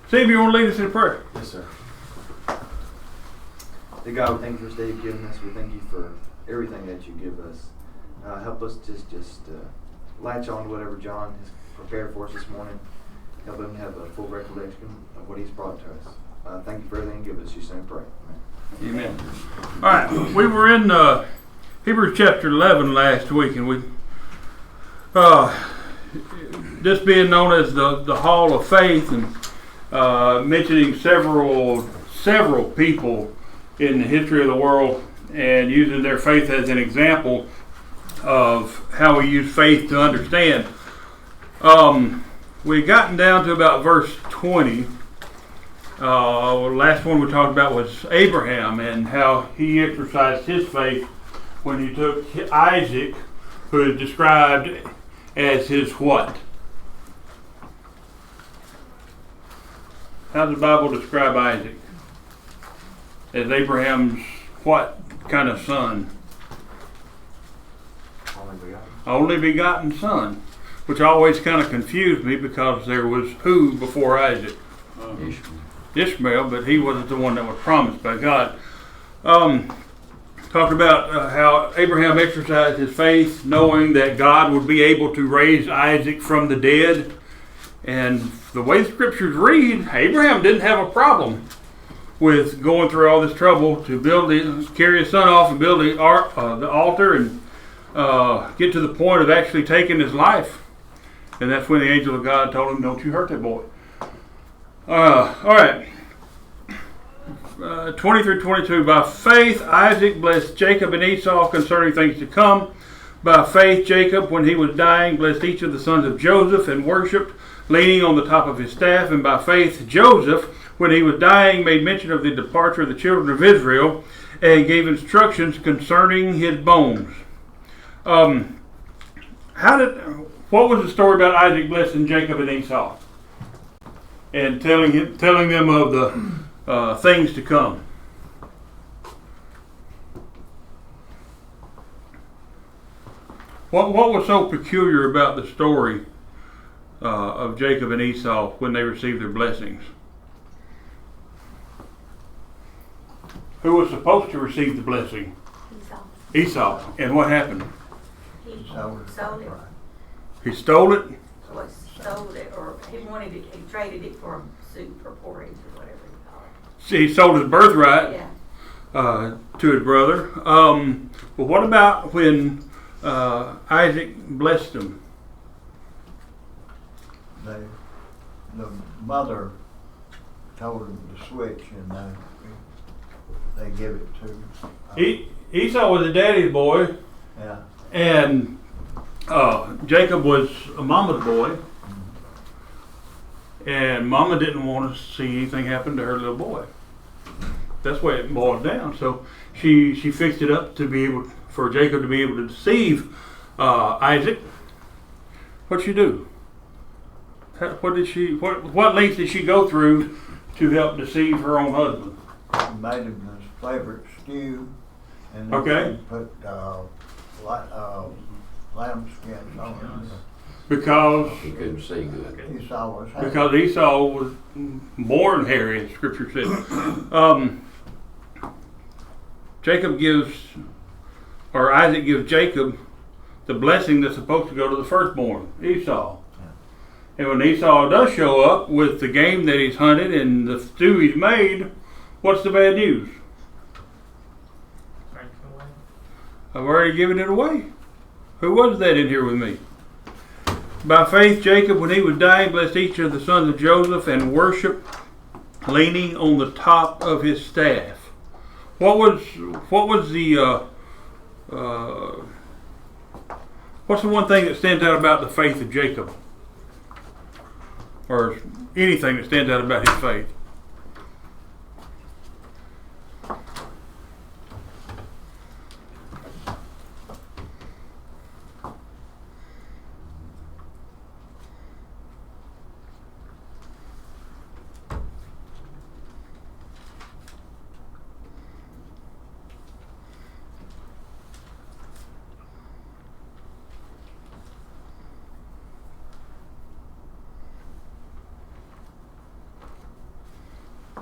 Steve, you want to lead us in prayer? Yes, sir. Dear God, we thank you for this day you've given us. We thank you for everything that you give us. Help us just latch on to whatever John has prepared for us this morning. Help him have a full recollection of what he's brought to us. Thank you for everything you give us. You say pray. Amen. All right, we were in Hebrews chapter 11 last week, and we this being known as the Hall of Faith, and mentioning several people in the history of the world and using their faith as an example of how we use faith to understand. We had gotten down to about verse 20. The last one we talked about was Abraham and how he exercised his faith when he took Isaac, who is described as his what? How does the Bible describe Isaac? As Abraham's what kind of son? Only begotten son. Which always kind of confused me because there was who before Isaac? Ishmael, but he wasn't the one that was promised by God. Talked about how Abraham exercised his faith knowing that God would be able to raise Isaac from the dead. And the way the scriptures read, Abraham didn't have a problem with going through all this trouble to carry his son off and build the altar and get to the point of actually taking his life. And that's when the angel of God told him, don't you hurt that boy. All right. 20 through 22. By faith, Isaac blessed Jacob and Esau concerning things to come. By faith, Jacob, when he was dying, blessed each of the sons of Joseph and worshipped, leaning on the top of his staff. And by faith, Joseph, when he was dying, made mention of the departure of the children of Israel and gave instructions concerning his bones. What was the story about Isaac blessing Jacob and Esau and telling them of the things to come? What was so peculiar about the story of Jacob and Esau when they received their blessings? Who was supposed to receive the blessing? Esau. And what happened? He sold it. He stole it? Or stole it, or he traded it for a soup or porridge or whatever you call it. He sold his birthright Yeah. To his brother. But what about when Isaac blessed him? The mother told him to switch, and they give it to Esau was a daddy's boy. Yeah. And Jacob was a mama's boy. And mama didn't want to see anything happen to her little boy. That's the way it boiled down. So she fixed it up for Jacob to be able to deceive Isaac. What'd she do? What lengths did she go through to help deceive her own husband? She made him his favorite stew, and then Okay. she put lamb skins on it. Because He couldn't see good. Esau was happy. Because Esau was born hairy, as Scripture says. Isaac gives Jacob the blessing that's supposed to go to the firstborn, Esau. And when Esau does show up with the game that he's hunted and the stew he's made, what's the bad news? I've already given it away. Who was that in here with me? By faith, Jacob, when he was dying, blessed each of the sons of Joseph and worshipped, leaning on the top of his staff. What's the one thing that stands out about the faith of Jacob? Or anything that stands out about his faith?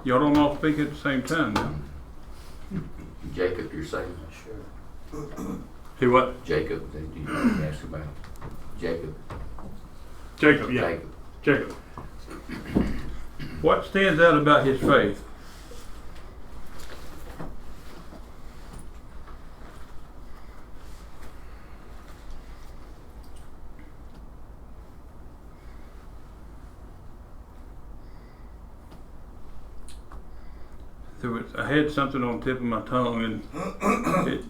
Y'all don't all speak at the same time now. Jacob, you're saying? Sure. He what? Jacob, did you ask about? Jacob. Jacob, yeah. Jacob. What stands out about his faith? I had something on the tip of my tongue and it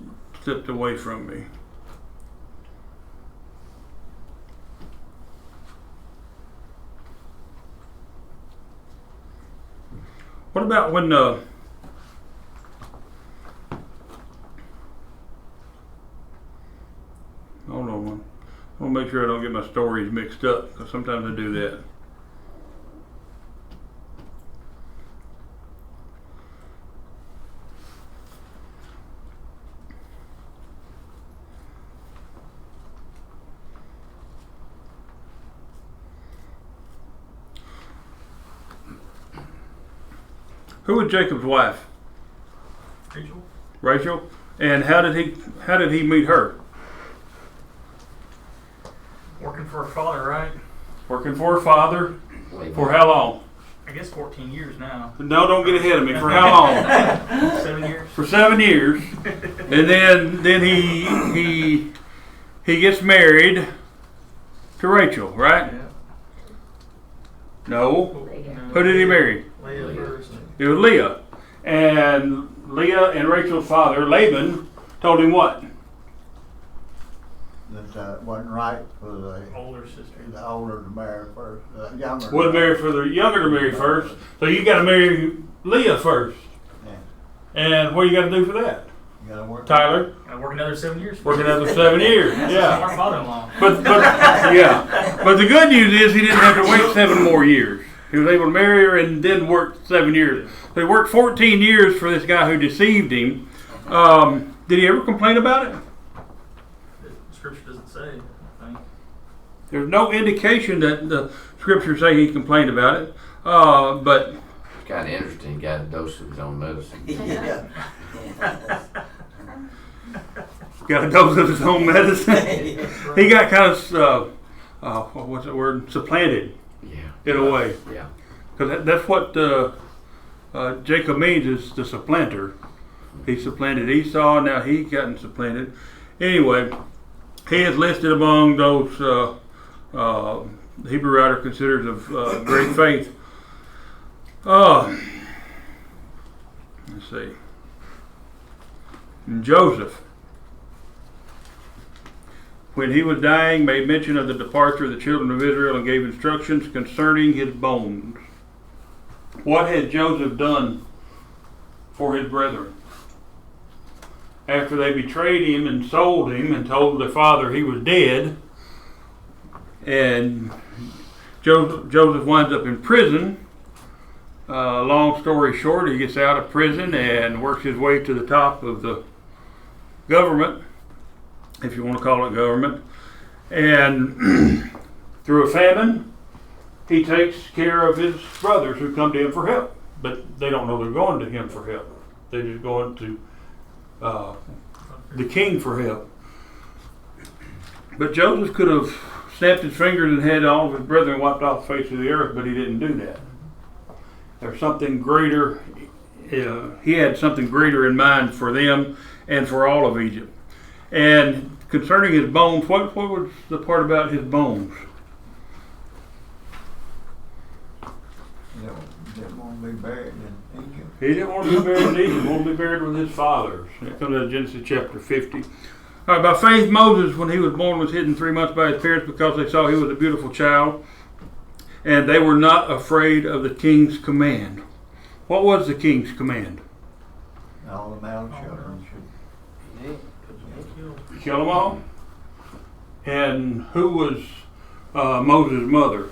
slipped away from me. What about when hold on one. I want to make sure I don't get my stories mixed up, because sometimes I do that. Who was Jacob's wife? Rachel? Rachel. And how did he meet her? Working for her father, right? Working for her father. Wait, For how long? I guess 14 years now. No, don't get ahead of me. For how long? 7 years. For 7 years. And then he gets married to Rachel, right? Yeah. No. Leah. Who did he marry? Leah first. It was Leah. And Leah and Rachel's father, Laban, told him what? That wasn't right for Older sister. the older to marry first, younger. Wasn't married for the younger to marry first. So you got to marry Leah first. Yeah. And what do you got to do for that? You gotta work. Tyler? I work another 7 years. Working another 7 years. That's Yeah. our father-in-law. But yeah. But the good news is he didn't have to wait 7 more years. He was able to marry her and then work 7 years. So he worked 14 years for this guy who deceived him. Did he ever complain about it? The scripture doesn't say, I think. There's no indication that the scriptures say he complained about it. But it's kind of interesting. He got a dose of his own medicine. Yeah. got a dose of his own medicine. He got kind of, what's the word? Supplanted Yeah. in a way. Yeah. Because that's what Jacob means, is the supplanter. He supplanted Esau, now he gotten supplanted. Anyway, he is listed among those the Hebrew writer considers of great faith. Let's see. And Joseph, when he was dying, made mention of the departure of the children of Israel and gave instructions concerning his bones. What had Joseph done for his brethren? After they betrayed him and sold him and told their father he was dead, and Joseph winds up in prison. Long story short, he gets out of prison and works his way to the top of the government, if you want to call it government. And through a famine, he takes care of his brothers who come to him for help. But they don't know they're going to him for help. They're just going to the king for help. But Joseph could have snapped his fingers and had all of his brethren wiped off the face of the earth, but he didn't do that. There's something greater. He had something greater in mind for them and for all of Egypt. And concerning his bones, what was the part about his bones? Didn't want to be buried in Egypt. He didn't want to be buried in Egypt. He wanted to be buried with his fathers. That comes out of Genesis chapter 50. All right, by faith, Moses, when he was born, was hidden 3 months by his parents because they saw he was a beautiful child, and they were not afraid of the king's command. What was the king's command? All the male children should. Kill them all. And who was Moses' mother?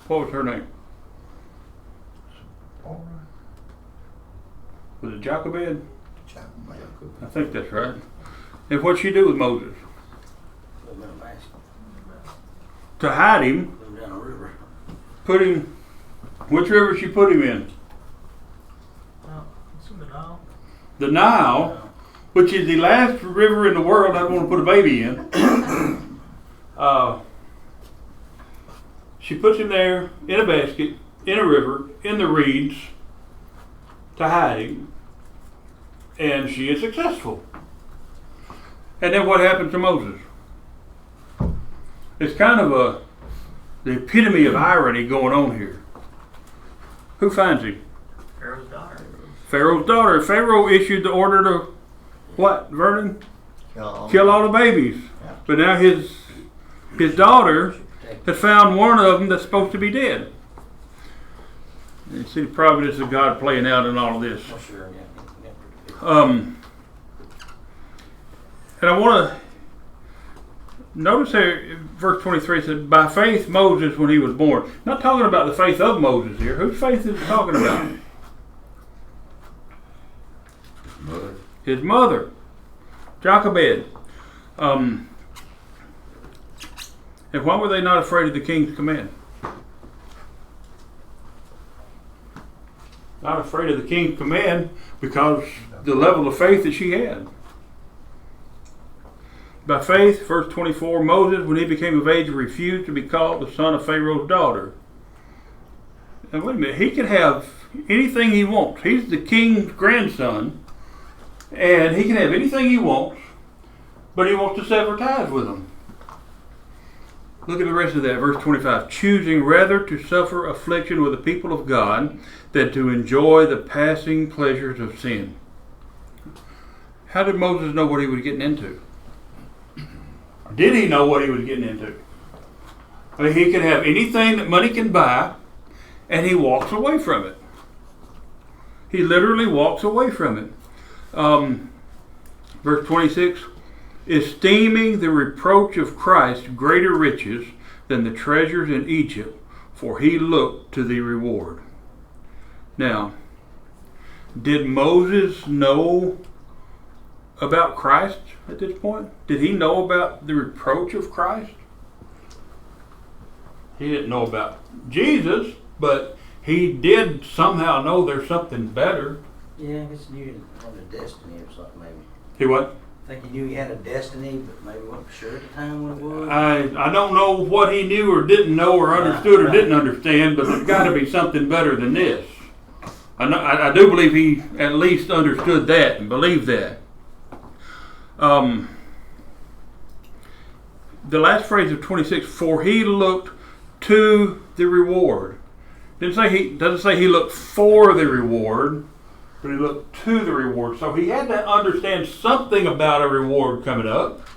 What was her name? Was it Jochebed? I think that's right. And what'd she do with Moses? To hide him. Down the river. Put him. Which river she put him in? The Nile, which is the last river in the world I'd want to put a baby in. She puts him there in a basket, in a river, in the reeds, to hide him. And she is successful. And then what happened to Moses? It's kind of the epitome of irony going on here. Who finds him? Pharaoh's daughter. Pharaoh's daughter. Pharaoh issued the order to what, Vernon? Kill all the babies. Yeah. But now his daughter has found one of them that's supposed to be dead. And you see the providence of God playing out in all of this. Oh, sure, yeah. And I want to notice here, verse 23 said, by faith Moses when he was born. Not talking about the faith of Moses here. Whose faith is it talking about? Mother. His mother, Jochebed. And why were they not afraid of the king's command? Not afraid of the king's command because the level of faith that she had. By faith, verse 24, Moses, when he became of age, refused to be called the son of Pharaoh's daughter. And wait a minute, he can have anything he wants. He's the king's grandson, and he can have anything he wants, but he wants to sever ties with them. Look at the rest of that, verse 25. Choosing rather to suffer affliction with the people of God than to enjoy the passing pleasures of sin. How did Moses know what he was getting into? Did he know what he was getting into? I mean, he can have anything that money can buy, and he walks away from it. He literally walks away from it. Verse 26, esteeming the reproach of Christ greater riches than the treasures in Egypt, for he looked to the reward. Now, did Moses know about Christ at this point? Did he know about the reproach of Christ? He didn't know about Jesus, but he did somehow know there's something better. Yeah, I guess he knew he had a destiny or something, maybe. He what? I think he knew he had a destiny, but maybe wasn't sure at the time what it was. I don't know what he knew or didn't know or understood or didn't understand, but there's got to be something better than this. I do believe he at least understood that and believed that. The last phrase of 26, for he looked to the reward. Doesn't say he looked for the reward, but he looked to the reward. So he had to understand something about a reward coming up,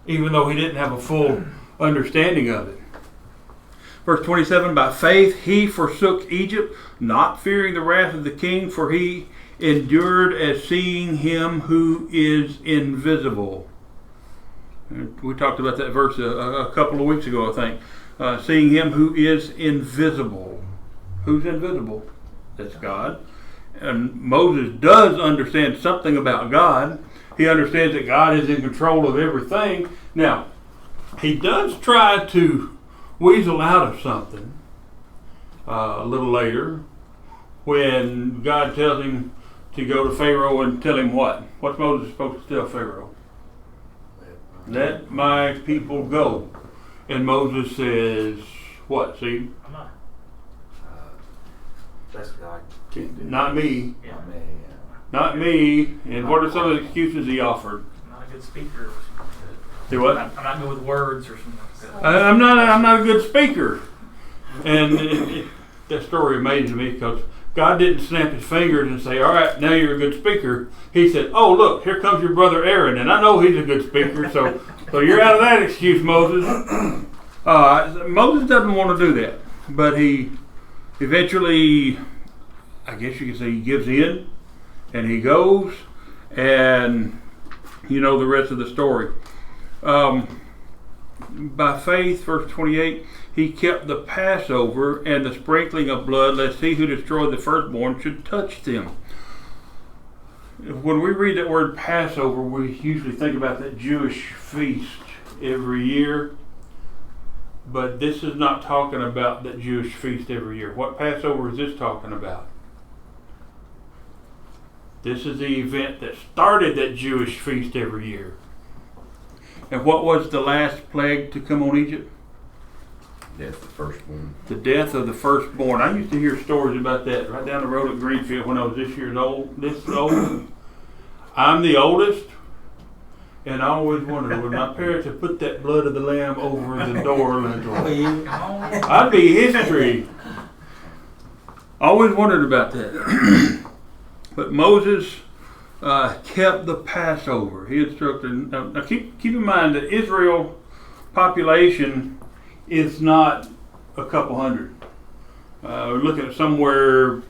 even though he didn't have a full understanding of it. Verse 27, by faith he forsook Egypt, not fearing the wrath of the king, for he endured as seeing him who is invisible. We talked about that verse a couple of weeks ago, I think. Seeing him who is invisible. Who's invisible? That's God. And Moses does understand something about God. He understands that God is in control of everything. Now, he does try to weasel out of something a little later when God tells him to go to Pharaoh and tell him what? What's Moses supposed to tell Pharaoh? Let my people go. And Moses says, what? See? I'm not. That's God. Not me. Yeah. I mean, Not me. And what are some of the excuses he offered? I'm not a good speaker. See what? I'm not good with words or something like that. I'm not a good speaker. And that story amazes me because God didn't snap his fingers and say, all right, now you're a good speaker. He said, oh, look, here comes your brother Aaron, and I know he's a good speaker, so you're out of that excuse, Moses. Moses doesn't want to do that, but he eventually, I guess you could say, he gives in, and he goes, and you know the rest of the story. By faith, verse 28, he kept the Passover and the sprinkling of blood, lest he who destroyed the firstborn should touch them. When we read that word Passover, we usually think about that Jewish feast every year. But this is not talking about that Jewish feast every year. What Passover is this talking about? This is the event that started that Jewish feast every year. And what was the last plague to come on Egypt? Death the firstborn. The death of the firstborn. I used to hear stories about that right down the road at Greenfield when I was this old. I'm the oldest, and I always wondered, would my parents have put that blood of the lamb over the door lintel? I'd be history. I always wondered about that. But Moses kept the Passover. He instructed. Now keep in mind that Israel population is not a couple hundred. We're looking at somewhere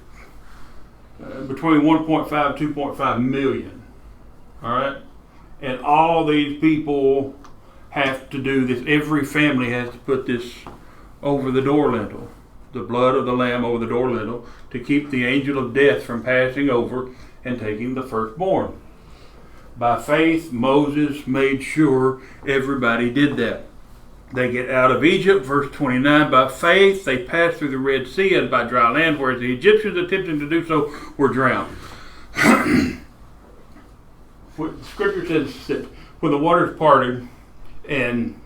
between 1.5 and 2.5 million. All right, and all these people have to do this. Every family has to put this over the door lintel, the blood of the lamb over the door lintel, to keep the angel of death from passing over and taking the firstborn. By faith, Moses made sure everybody did that. They get out of Egypt, verse 29. By faith, they passed through the Red Sea as by dry land, whereas the Egyptians attempting to do so were drowned. Scripture says that when the waters parted and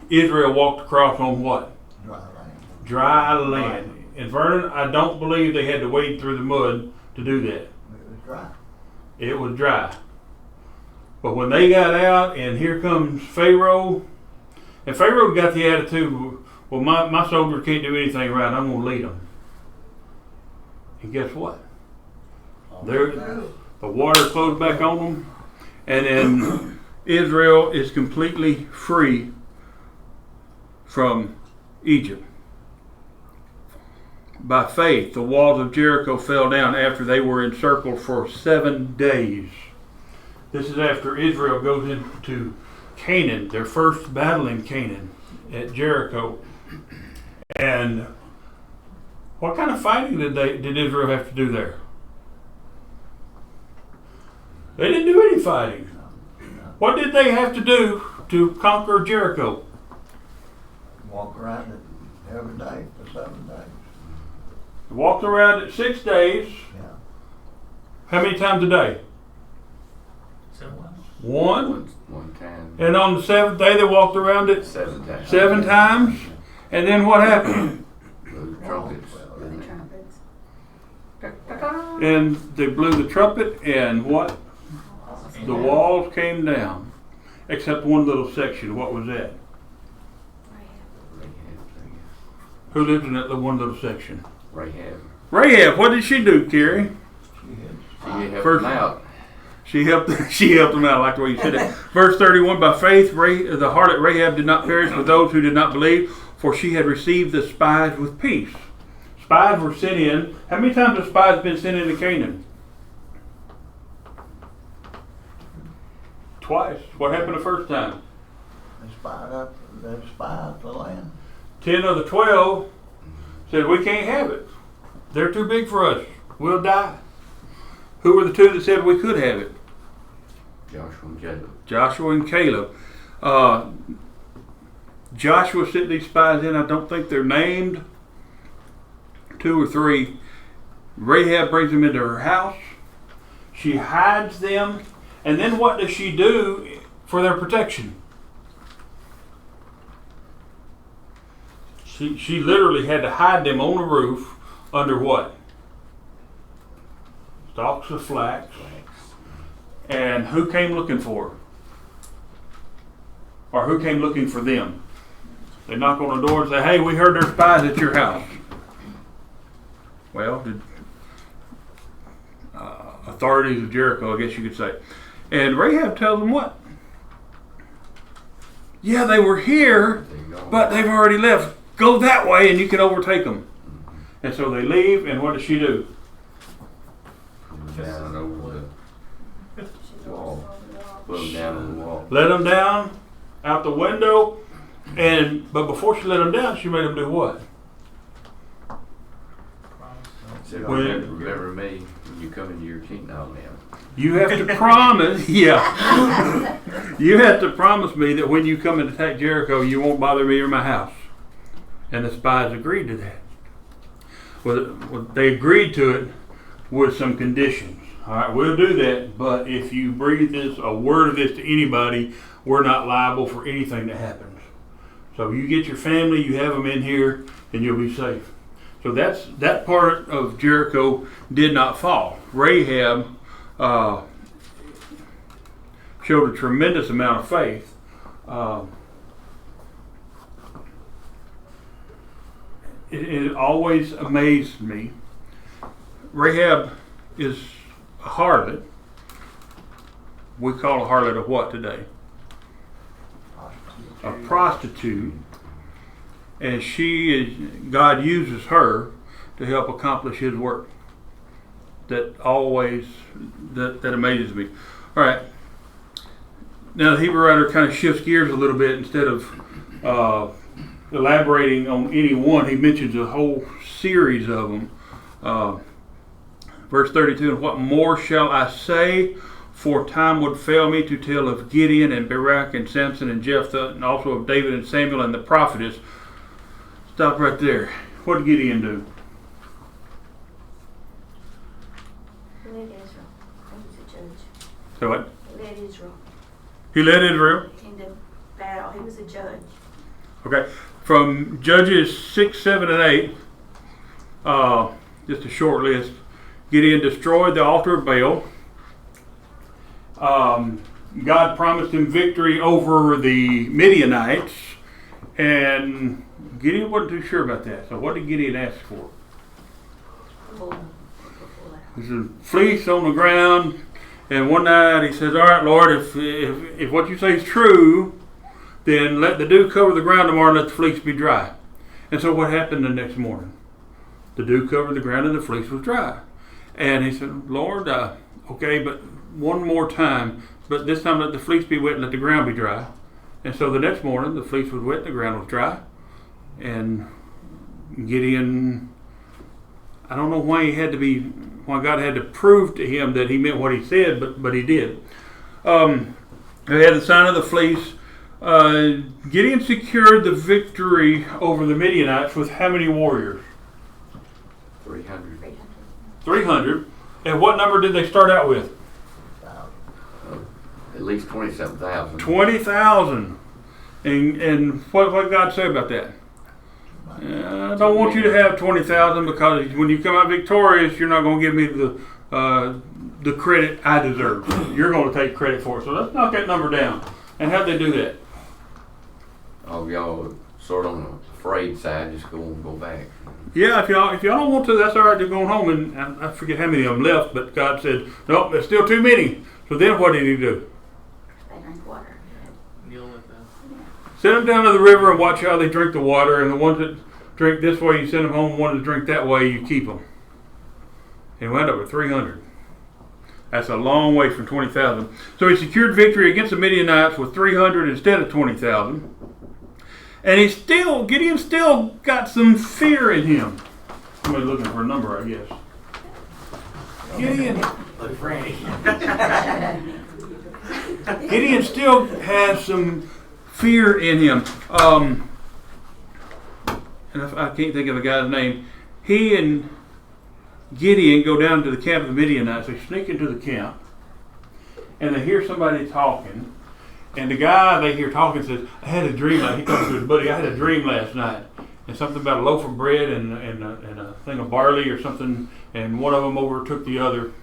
Israel walked across on what? Dry land. Dry land. And Vernon, I don't believe they had to wade through the mud to do that. It was dry. It was dry. But when they got out, and here comes Pharaoh, and Pharaoh got the attitude, well, my soldiers can't do anything right, I'm going to lead them. And guess what? The water closed back on them, and then Israel is completely free from Egypt. By faith, the walls of Jericho fell down after they were encircled for 7 days. This is after Israel goes into Canaan, their first battle in Canaan at Jericho. And what kind of fighting did Israel have to do there? They didn't do any fighting. What did they have to do to conquer Jericho? Walk around it every day for 7 days. They walked around it 6 days. Yeah. How many times a day? 7 times. One. One time. And on the 7th day they walked around it 7 times. 7 times. And then what happened? Blew the trumpets. The trumpets. And they blew the trumpet, and what? The walls came down. Except one little section. What was that? Who lived in that one little section? Rahab. Rahab. What did she do, Carrie? She helped First- them out. She helped them out. I like the way you said it. Verse 31, by faith, the harlot Rahab did not perish with those who did not believe, for she had received the spies with peace. Spies were sent in. How many times have spies been sent into Canaan? Twice. What happened the first time? They spied the land. 10 of the 12 said, we can't have it. They're too big for us. We'll die. Who were the 2 that said we could have it? Joshua and Caleb. Joshua and Caleb. Joshua sent these spies in. I don't think they're named. 2 or 3. Rahab brings them into her house. She hides them. And then what does she do for their protection? She literally had to hide them on the roof under what? Stalks of flax. And who came looking for her? Or who came looking for them? They knock on the door and say, hey, we heard there's spies at your house. Well, authorities of Jericho, I guess you could say. And Rahab tells them what? Yeah, they were here, but they've already left. Go that way and you can overtake them. And so they leave, and what does she do? Down over the wall. Blew them down on the wall. Let them down out the window, but before she let them down, she made them do what? Said, When- remember me when you come into your kingdom now. You have to promise, yeah. You have to promise me that when you come and attack Jericho, you won't bother me or my house. And the spies agreed to that. Well, they agreed to it with some conditions. All right, we'll do that. But if you breathe a word of this to anybody, we're not liable for anything that happens. So you get your family, you have them in here, and you'll be safe. So that part of Jericho did not fall. Rahab showed a tremendous amount of faith. It always amazed me. Rahab is a harlot. We call a harlot a what today? A prostitute. And God uses her to help accomplish His work. That amazes me. All right. Now the Hebrew writer kind of shifts gears a little bit. Instead of elaborating on any one, he mentions a whole series of them. Verse 32, and what more shall I say? For time would fail me to tell of Gideon and Barak and Samson and Jephthah, and also of David and Samuel and the prophetess. Stop right there. What did Gideon do? He led Israel. He was a judge. So what? He led Israel He led Israel. into battle. He was a judge. Okay. From Judges 6, 7, and 8, just a short list. Gideon destroyed the altar of Baal. God promised him victory over the Midianites, and Gideon wasn't too sure about that. So what did Gideon ask for? There's a fleece on the ground, and one night he says, all right, Lord, if what you say is true, then let the dew cover the ground tomorrow and let the fleece be dry. And so what happened the next morning? The dew covered the ground and the fleece was dry. And he said, Lord, okay, but one more time, but this time let the fleece be wet and let the ground be dry. And so the next morning the fleece was wet and the ground was dry. And Gideon, I don't know why God had to prove to him that he meant what he said, but he did. They had the sign of the fleece. Gideon secured the victory over the Midianites with how many warriors? 300. 300. And what number did they start out with? At least 27,000. 20,000. And what God say about that? I don't want you to have 20,000 because when you come out victorious, you're not going to give me the credit I deserve. You're going to take credit for it. So let's knock that number down. And how'd they do that? Oh, y'all sort of on the afraid side, just go back. Yeah, if y'all don't want to, that's all right. They're going home, and I forget how many of them left. But God said, nope, there's still too many. So then, what did He do? They drank water. Deal with that. Send them down to the river and watch how they drink the water. And the ones that drink this way, you send them home. The ones that drink that way, you keep them. And he wound up with 300. That's a long way from 20,000. So he secured victory against the Midianites with 300 instead of 20,000. And Gideon still got some fear in him. Somebody's looking for a number, I guess. Gideon still has some fear in him. And I can't think of the guy's name. He and Gideon go down to the camp of the Midianites. They sneak into the camp, and they hear somebody talking. And the guy they hear talking says, I had a dream. He talks to his buddy, I had a dream last night. And something about a loaf of bread and a thing of barley or something. And one of them overtook the other.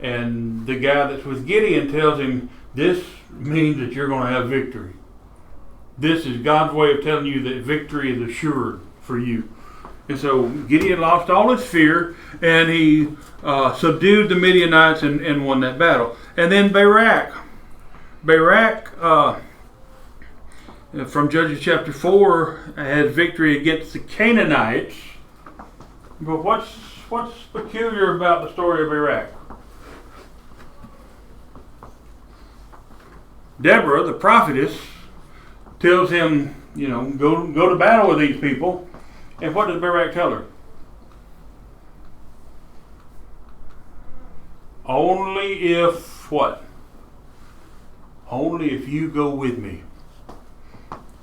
And the guy that's with Gideon tells him, this means that you're going to have victory. This is God's way of telling you that victory is assured for you. And so Gideon lost all his fear, and he subdued the Midianites and won that battle. And then Barak, from Judges chapter 4, had victory against the Canaanites. But what's peculiar about the story of Barak? Deborah, the prophetess, tells him, go to battle with these people. And what does Barak tell her? Only if what? Only if you go with me.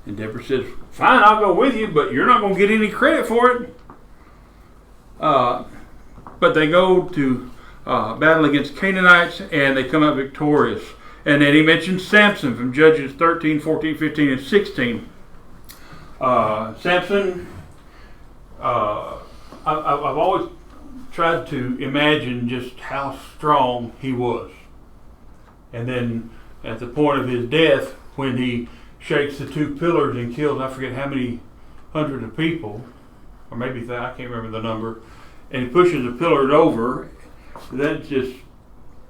And Deborah says, fine, I'll go with you, but you're not going to get any credit for it. But they go to battle against Canaanites, and they come out victorious. And then he mentions Samson from Judges 13, 14, 15, and 16. Samson, I've always tried to imagine just how strong he was. And then at the point of his death, when he shakes the two pillars and kills, I forget how many hundreds of people, or maybe I can't remember the number, and he pushes the pillars over, that just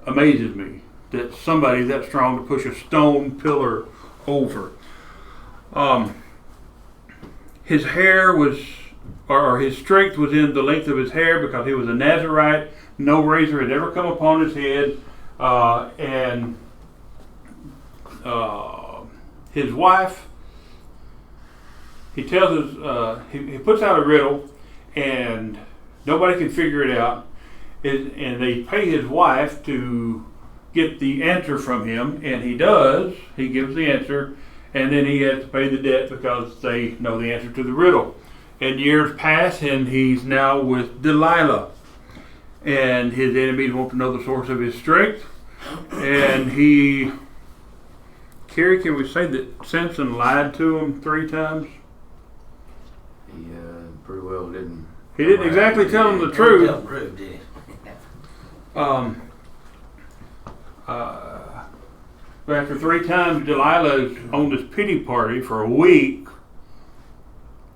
amazes me, that somebody that strong to push a stone pillar over. His hair was, or his strength was in the length of his hair, because he was a Nazarite. No razor had ever come upon his head. And his wife, he tells us, he puts out a riddle, and nobody can figure it out. And they pay his wife to get the answer from him, and he does. He gives the answer, and then he has to pay the debt because they know the answer to the riddle. And years pass, and he's now with Delilah, and his enemies want to know the source of his strength. And Carrie, can we say that Samson lied to him 3 times? He pretty well didn't. He didn't exactly tell him the truth. But after 3 times Delilah's on this pity party for a week,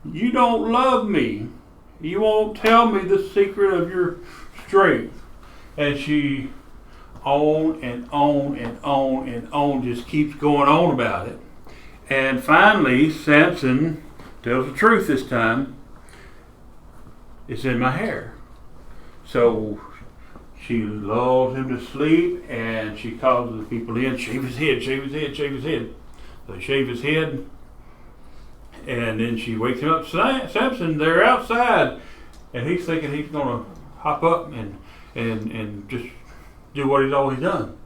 you don't love me. You won't tell me the secret of your strength. And she on and on and on and on just keeps going on about it. And finally, Samson tells the truth this time. It's in my hair. So she lulls him to sleep, and she calls the people in, shave his head, shave his head, shave his head. They shave his head, and then she wakes him up. Samson, they're outside, and he's thinking he's going to hop up and just do what he's always done.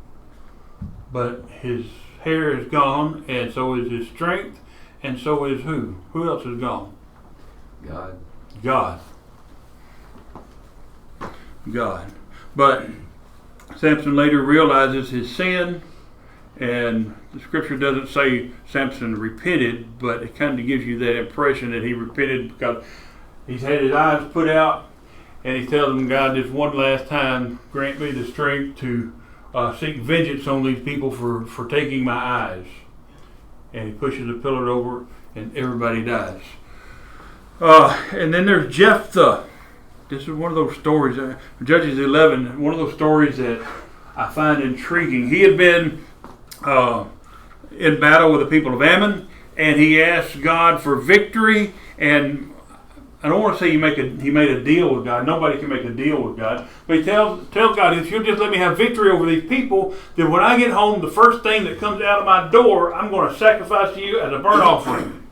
But his hair is gone, and so is his strength, and so is who? Who else is gone? God. But Samson later realizes his sin, and the scripture doesn't say Samson repented, but it kind of gives you that impression that he repented because he's had his eyes put out, and he tells them, God, this one last time, grant me the strength to seek vengeance on these people for taking my eyes. And he pushes the pillar over, and everybody dies. And then there's Jephthah. This is one of those stories, Judges 11, one of those stories that I find intriguing. He had been in battle with the people of Ammon, and he asked God for victory. And I don't want to say he made a deal with God. Nobody can make a deal with God. But he tells God, if you'll just let me have victory over these people, then when I get home, the first thing that comes out of my door, I'm going to sacrifice to you as a burnt offering.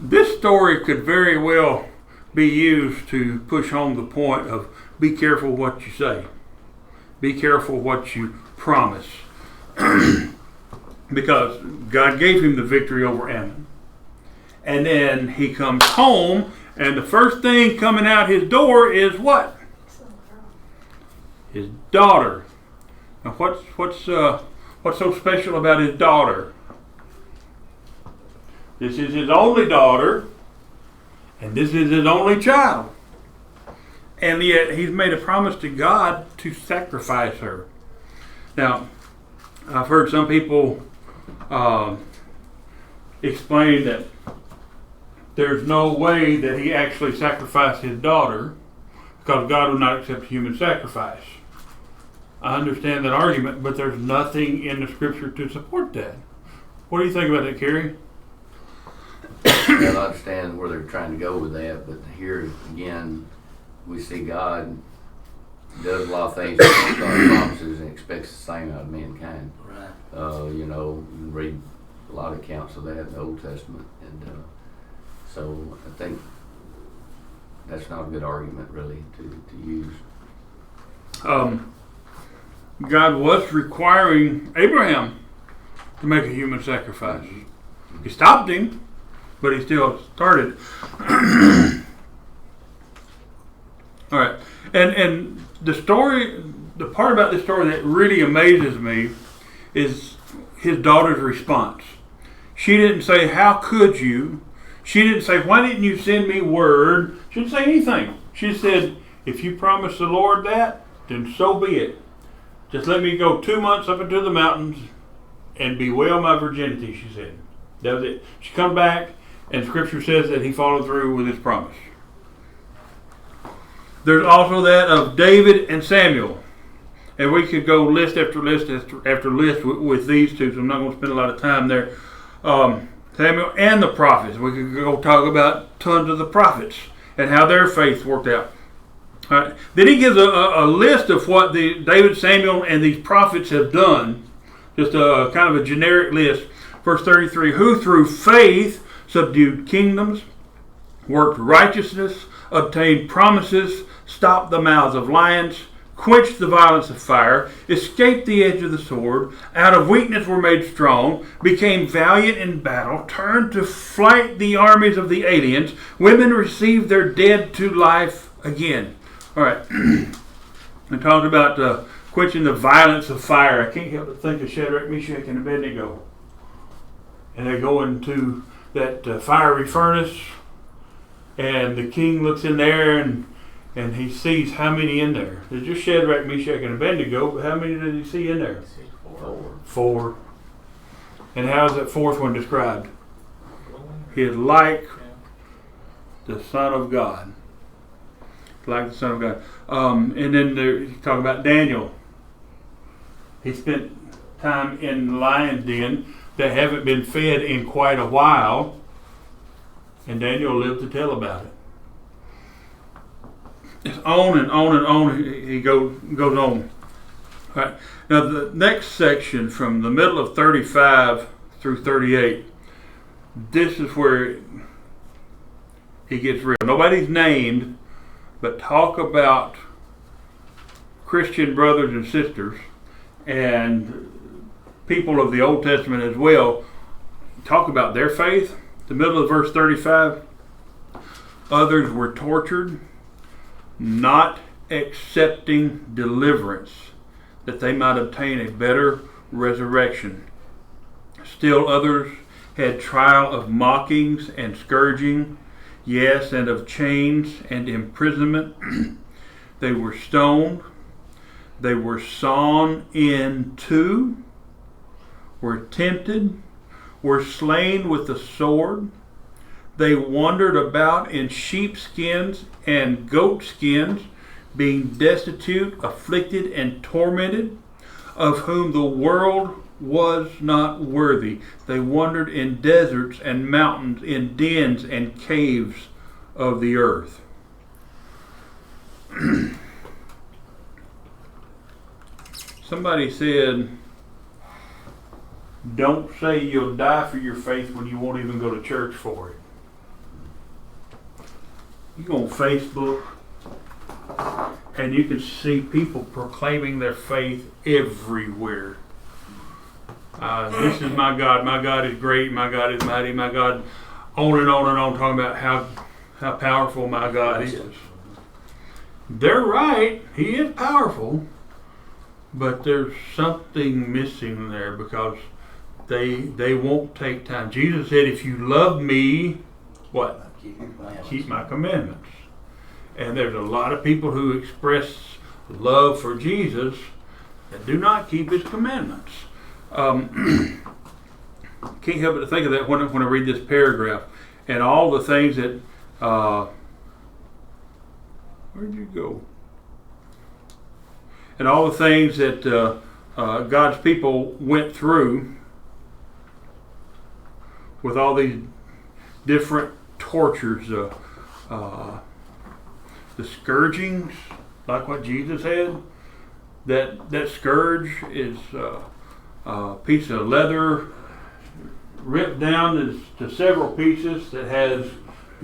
This story could very well be used to push home the point of be careful what you say. Be careful what you promise. Because God gave him the victory over Ammon. And then he comes home, and the first thing coming out his door is what? His daughter. Now what's so special about his daughter? This is his only daughter, and this is his only child. And yet he's made a promise to God to sacrifice her. Now, I've heard some people explain that there's no way that he actually sacrificed his daughter because God would not accept human sacrifice. I understand that argument, but there's nothing in the scripture to support that. What do you think about that, Carrie? Well, I understand where they're trying to go with that, but here again, we see God does a lot of things with God's promises and expects the same out of mankind. Right. You can read a lot of accounts of that in the Old Testament, and so I think that's not a good argument really to use. God was requiring Abraham to make a human sacrifice. He stopped him, but he still started. And the story, the part about this story that really amazes me is his daughter's response. She didn't say, "How could you?" She didn't say, "Why didn't you send me word?" She didn't say anything. She said, "If you promise the Lord that, then so be it. Just let me go 2 months up into the mountains and bewail my virginity," she said. That was it. She come back, and Scripture says that he followed through with his promise. There's also that of David and Samuel. And we could go list after list after list with these two, so I'm not going to spend a lot of time there. Samuel and the prophets. We could go talk about tons of the prophets and how their faith worked out. All right. Then he gives a list of what the David, Samuel, and these prophets have done. Just a kind of a generic list. Verse 33, who through faith subdued kingdoms, worked righteousness, obtained promises, stopped the mouths of lions, quenched the violence of fire, escaped the edge of the sword, out of weakness were made strong, became valiant in battle, turned to flight the armies of the aliens, women received their dead to life again. All right. I talked about quenching the violence of fire. I can't help but think of Shadrach, Meshach, and Abednego. And they go into that fiery furnace, and the king looks in there and he sees how many in there. There's just Shadrach, Meshach, and Abednego, but how many did he see in there? Four. And how is that fourth one described? He is like the Son of God. Like the Son of God. And then you talk about Daniel. He spent time in the lion's den that haven't been fed in quite a while. And Daniel lived to tell about it. It's on and on and on. He goes on. All right. Now the next section from the middle of 35 through 38, this is where he gets real. Nobody's named, but talk about Christian brothers and sisters and people of the Old Testament as well. Talk about their faith. The middle of verse 35, others were tortured, not accepting deliverance, that they might obtain a better resurrection. Still others had trial of mockings and scourging, yes, and of chains and imprisonment. They were stoned, they were sawn in two, were tempted, were slain with the sword. They wandered about in sheepskins and goatskins, being destitute, afflicted, and tormented, of whom the world was not worthy. They wandered in deserts and mountains, in dens and caves of the earth. Somebody said, don't say you'll die for your faith when you won't even go to church for it. You go on Facebook and you can see people proclaiming their faith everywhere. This is my God is great, my God is mighty, my God, on and on and on, talking about how powerful my God is. They're right, He is powerful, but there's something missing there because they won't take time. Jesus said, if you love me, what? Keep my commandments. And there's a lot of people who express love for Jesus that do not keep His commandments. Can't help but to think of that when I read this paragraph and all the things that where'd you go? And all the things that God's people went through with all these different tortures, the scourgings, like what Jesus had. That scourge is a piece of leather ripped down to several pieces that has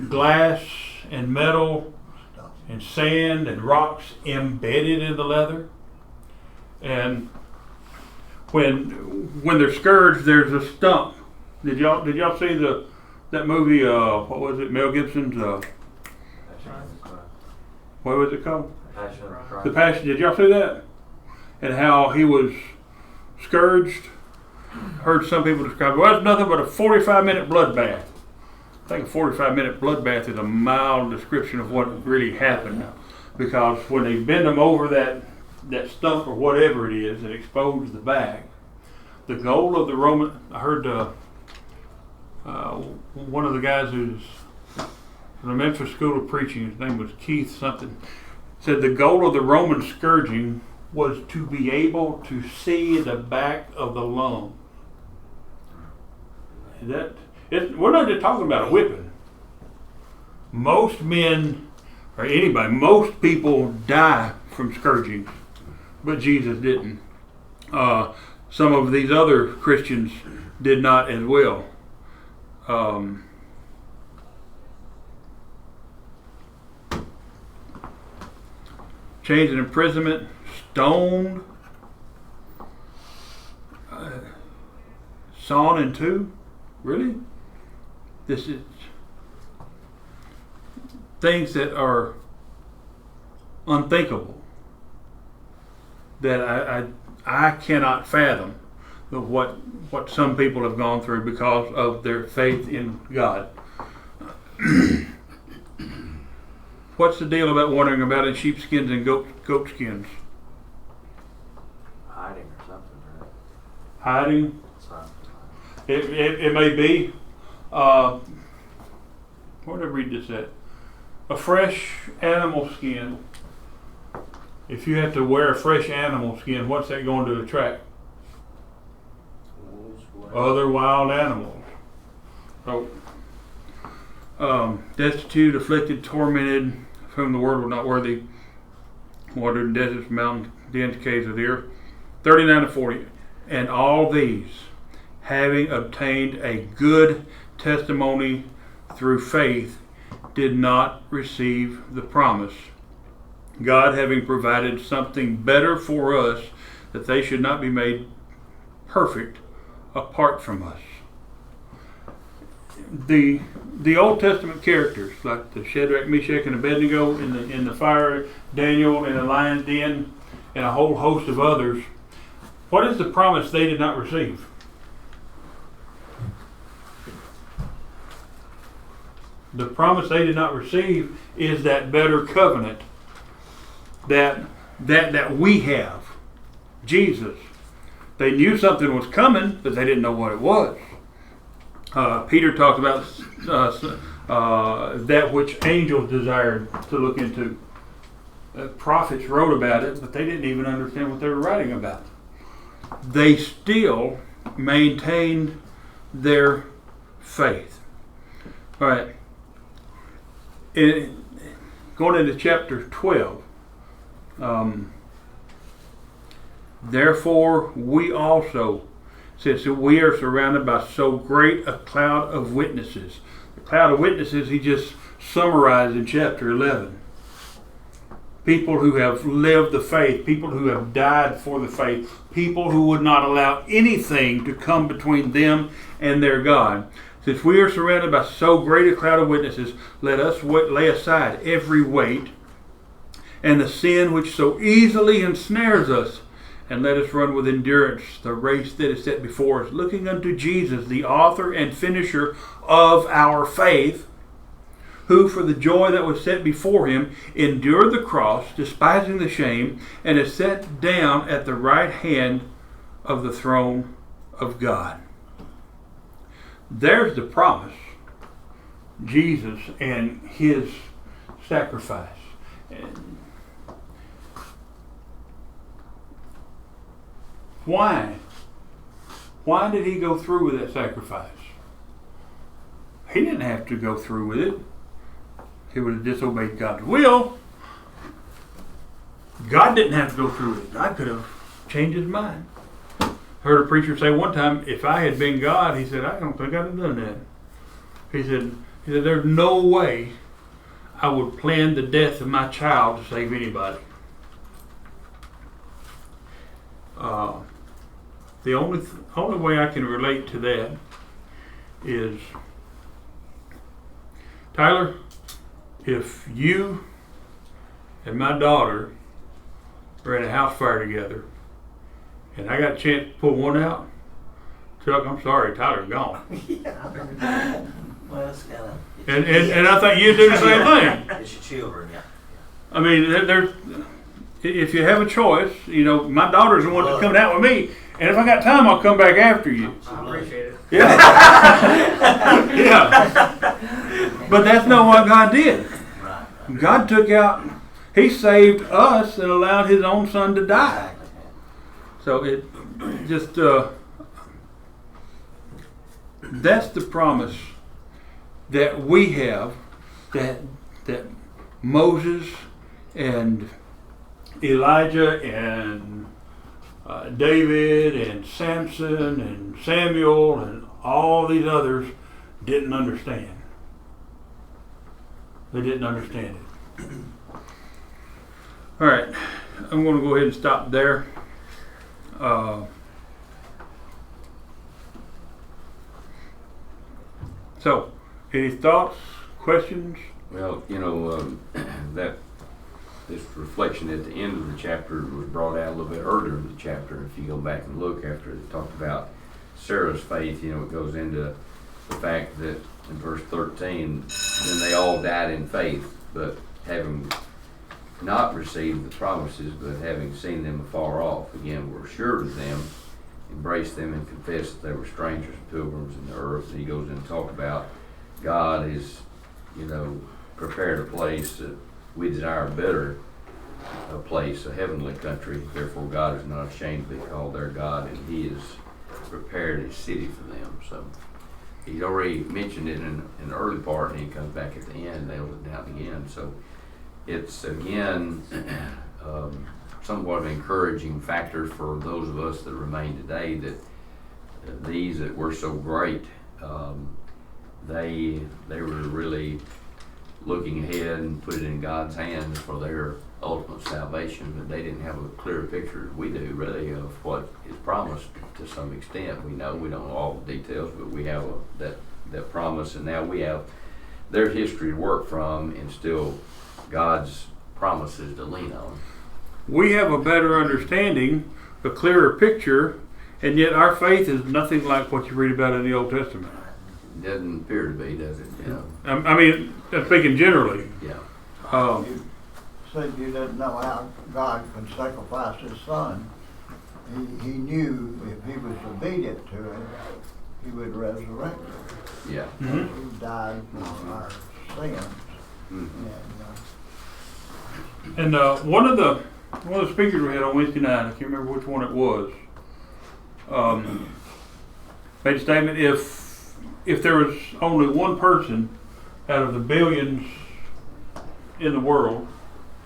glass and metal and sand and rocks embedded in the leather. And when they're scourged, there's a stump. Did y'all see that movie? What was it? Mel Gibson's. What was it called? Passion of Christ. The Passion, did y'all see that? And how he was scourged. Heard some people describe it. Well, it's nothing but a 45-minute bloodbath. I think a 45-minute bloodbath is a mild description of what really happened. Because when they bend them over that stump or whatever it is and expose the back, the goal of the Roman, I heard one of the guys who's from the Memphis School of Preaching, his name was Keith something, said the goal of the Roman scourging was to be able to see the back of the lung. We're not just talking about a whipping. Most men, or anybody, most people die from scourgings, but Jesus didn't. Some of these other Christians did not as well. Chains and imprisonment, stoned, sawn in two. Really? This is things that are unthinkable, that I cannot fathom what some people have gone through because of their faith in God. What's the deal about wandering about in sheepskins and goat skins? Hiding or something, right? Hiding? Something. It may be. Where did I read this at? A fresh animal skin. If you have to wear a fresh animal skin, what's that going to attract? Other wild animals. So, destitute, afflicted, tormented, of whom the word was not worthy, wandered in deserts, mountains, dens, caves of the earth. 39 to 40. And all these, having obtained a good testimony through faith, did not receive the promise. God having provided something better for us, that they should not be made perfect apart from us. The Old Testament characters, like the Shadrach, Meshach, and Abednego in the fire, Daniel in the lion's den, and a whole host of others, what is the promise they did not receive? The promise they did not receive is that better covenant that we have, Jesus. They knew something was coming, but they didn't know what it was. Peter talked about that which angels desired to look into. Prophets wrote about it, but they didn't even understand what they were writing about. They still maintained their faith. All right. Going into chapter 12. Therefore, we also, since we are surrounded by so great a cloud of witnesses. The cloud of witnesses he just summarized in chapter 11. People who have lived the faith, people who have died for the faith, people who would not allow anything to come between them and their God. Since we are surrounded by so great a cloud of witnesses, let us lay aside every weight and the sin which so easily ensnares us, and let us run with endurance the race that is set before us, looking unto Jesus, the author and finisher of our faith, who for the joy that was set before him endured the cross, despising the shame, and is set down at the right hand of the throne of God. There's the promise. Jesus and his sacrifice. And why? Why did he go through with that sacrifice? He didn't have to go through with it. He would have disobeyed God's will. God didn't have to go through with it. God could have changed his mind. Heard a preacher say one time, if I had been God, he said, I don't think I'd have done that. He said, there's no way I would plan the death of my child to save anybody. The only way I can relate to that is, Tyler, if you and my daughter were in a house fire together, and I got a chance to pull one out, Chuck, I'm sorry, Tyler's gone. Well, it's kind of. And I think you'd do the same thing. It's your children, yeah. I mean, there's, if you have a choice, you know, my daughter's the one that's coming out with me, and if I got time, I'll come back after you. I appreciate it. Yeah. Yeah. But that's not what God did. Right. God took out, He saved us and allowed His own Son to die. Exactly. So it just, that's the promise that we have, that Moses and Elijah and David and Samson and Samuel and all these others didn't understand. They didn't understand it. All right, I'm going to go ahead and stop there. So, any thoughts, questions? Well, you know, that this reflection at the end of the chapter was brought out a little bit earlier in the chapter. If you go back and look after it talked about Sarah's faith, you know, it goes into the fact that in verse 13, then they all died in faith, but having not received the promises, but having seen them afar off, again were assured of them, embraced them, and confessed that they were strangers and pilgrims in the earth. And he goes in and talk about God is, you know, prepared a place that we desire better, a place, a heavenly country. Therefore God is not ashamed to be called their God, and He has prepared a city for them. So he's already mentioned it in the early part, and he comes back at the end and nails it down again. So it's again somewhat of an encouraging factor for those of us that remain today, that these that were so great, they were really looking ahead and put it in God's hands for their ultimate salvation, but they didn't have a clear picture as we do really of what is promised. To some extent we know, we don't know all the details, but we have that promise, and now we have their history to work from and still God's promises to lean on. We have a better understanding, a clearer picture, and yet our faith is nothing like what you read about in the Old Testament. It doesn't appear to be, does it? You know? I mean, I'm speaking generally. Yeah. You said you didn't know how God could sacrifice His Son. He knew if He was obedient to Him, He would resurrect Him. Yeah. Mm-hmm. He died for our sins. Mm-hmm. And, And one of the speakers we had on Wednesday night, I can't remember which one it was, made a statement: if there was only one person out of the billions in the world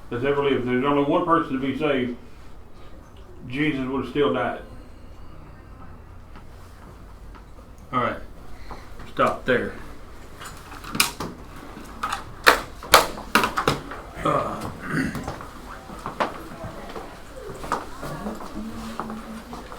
that's ever lived, if there's only one person to be saved, Jesus would have still died. All right, stop there.